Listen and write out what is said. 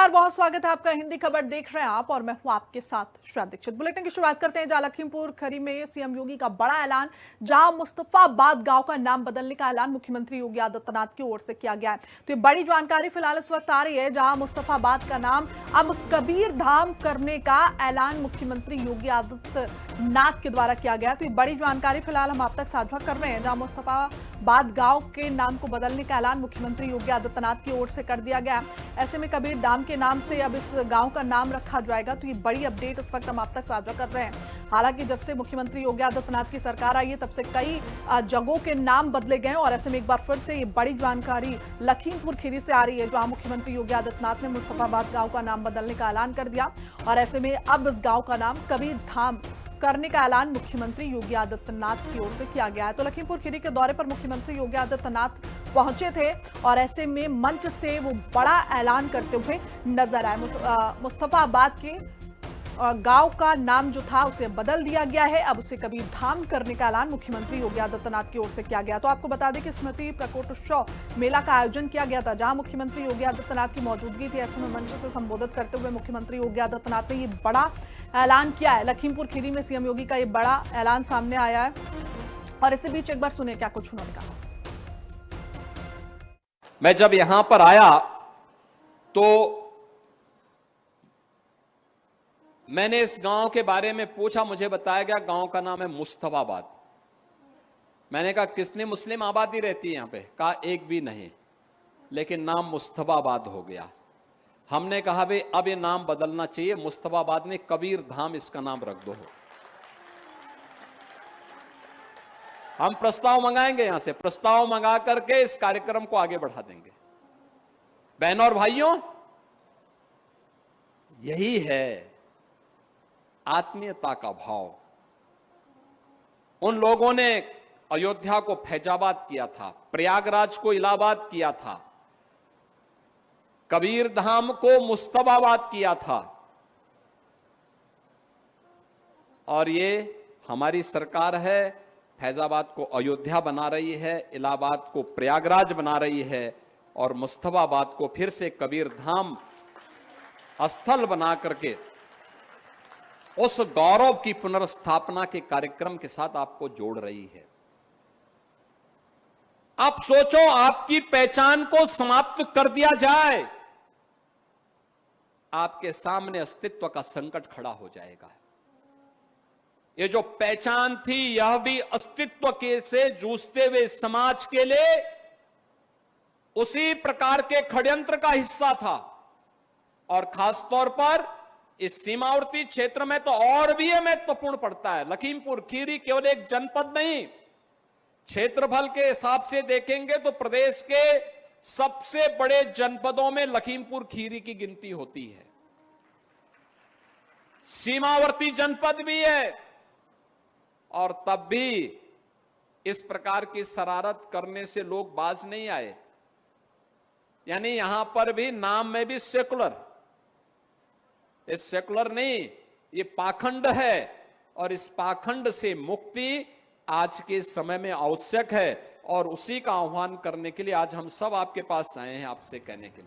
नमस्कार, बहुत स्वागत है आपका। हिंदी खबर देख रहे हैं आप और मैं हूं आपके साथ श्रेया दीक्षित। बुलेटिन की शुरुआत करते हैं जहां लखीमपुर खीरी में सीएम योगी का बड़ा ऐलान, जहां मुस्तफाबाद गांव का नाम बदलने का ऐलान मुख्यमंत्री योगी आदित्यनाथ की ओर से किया गया है। तो ये बड़ी जानकारी फिलहाल इस वक्त आ रही है, जहां मुस्तफाबाद का नाम अब कबीर धाम करने का ऐलान मुख्यमंत्री योगी आदित्यनाथ के द्वारा किया गया। तो ये बड़ी जानकारी फिलहाल हम आप तक साझा कर रहे हैं, जहां मुस्तफाबाद गांव के नाम को बदलने का ऐलान मुख्यमंत्री योगी आदित्यनाथ की ओर से कर दिया गया। ऐसे में कबीर धाम के नाम से अब इस गांव का नाम रखा जाएगा। तो ये बड़ी अपडेट इस वक्त हम आप तक साझा कर रहे हैं। हालांकि जब से मुख्यमंत्री योगी आदित्यनाथ की सरकार आई है, तब से कई जगहों के नाम बदले गए और ऐसे में एक बार फिर से ये बड़ी जानकारी लखीमपुर खीरी से आ रही है, जहां मुख्यमंत्री योगी आदित्यनाथ ने मुस्तफाबाद गांव का नाम बदलने का ऐलान कर दिया और ऐसे में अब इस गांव का नाम कबीर धाम करने का ऐलान मुख्यमंत्री योगी आदित्यनाथ की ओर से किया गया है। तो लखीमपुर खीरी के दौरे पर मुख्यमंत्री योगी आदित्यनाथ पहुंचे थे और ऐसे में मंच से वो बड़ा ऐलान करते हुए नजर आए। मुस्तफाबाद के गांव का नाम जो था उसे बदल दिया गया है, अब उसे कबीर धाम करने का ऐलान मुख्यमंत्री योगी आदित्यनाथ की ओर से किया गया। तो आपको बता दें कि स्मृति प्रकोटोत्सव मेला का आयोजन किया गया था, जहां मुख्यमंत्री योगी आदित्यनाथ की मौजूदगी थी। ऐसे में मंच से संबोधित करते हुए मुख्यमंत्री योगी आदित्यनाथ ने ये बड़ा ऐलान किया है। लखीमपुर खीरी में सीएम योगी का ये बड़ा ऐलान सामने आया है और इसी बीच एक बार सुनिए क्या कुछ उन्होंने कहा। मैं जब यहां पर आया तो मैंने इस गांव के बारे में पूछा, मुझे बताया गया गांव का नाम है मुस्तफाबाद। मैंने कहा कितनी मुस्लिम आबादी रहती है यहां पे? कहा एक भी नहीं, लेकिन नाम मुस्तफाबाद हो गया। हमने कहा भाई अब ये नाम बदलना चाहिए, मुस्तफाबाद ने कबीर धाम इसका नाम रख दो। हम प्रस्ताव मंगाएंगे, यहां से प्रस्ताव मंगा करके इस कार्यक्रम को आगे बढ़ा देंगे। बहनों और भाइयों, यही है आत्मीयता का भाव। उन लोगों ने अयोध्या को फैजाबाद किया था, प्रयागराज को इलाहाबाद किया था, कबीर धाम को मुस्तफाबाद किया था। और ये हमारी सरकार है, फैजाबाद को अयोध्या बना रही है, इलाहाबाद को प्रयागराज बना रही है और मुस्तफाबाद को फिर से कबीर धाम स्थल बना करके उस गौरव की पुनर्स्थापना के कार्यक्रम के साथ आपको जोड़ रही है। आप सोचो, आपकी पहचान को समाप्त कर दिया जाए, आपके सामने अस्तित्व का संकट खड़ा हो जाएगा। ये जो पहचान थी, यह भी अस्तित्व के से जूझते हुए समाज के लिए उसी प्रकार के षड्यंत्र का हिस्सा था। और खासतौर पर इस सीमावर्ती क्षेत्र में तो और भी यह महत्वपूर्ण पड़ता है। लखीमपुर खीरी केवल एक जनपद नहीं, क्षेत्रफल के हिसाब से देखेंगे तो प्रदेश के सबसे बड़े जनपदों में लखीमपुर खीरी की गिनती होती है। सीमावर्ती जनपद भी है और तब भी इस प्रकार की शरारत करने से लोग बाज नहीं आए। यानी यहां पर भी नाम में भी सेकुलर, ये सेकुलर नहीं, ये पाखंड है और इस पाखंड से मुक्ति आज के समय में आवश्यक है और उसी का आह्वान करने के लिए आज हम सब आपके पास आए हैं, आपसे कहने के लिए।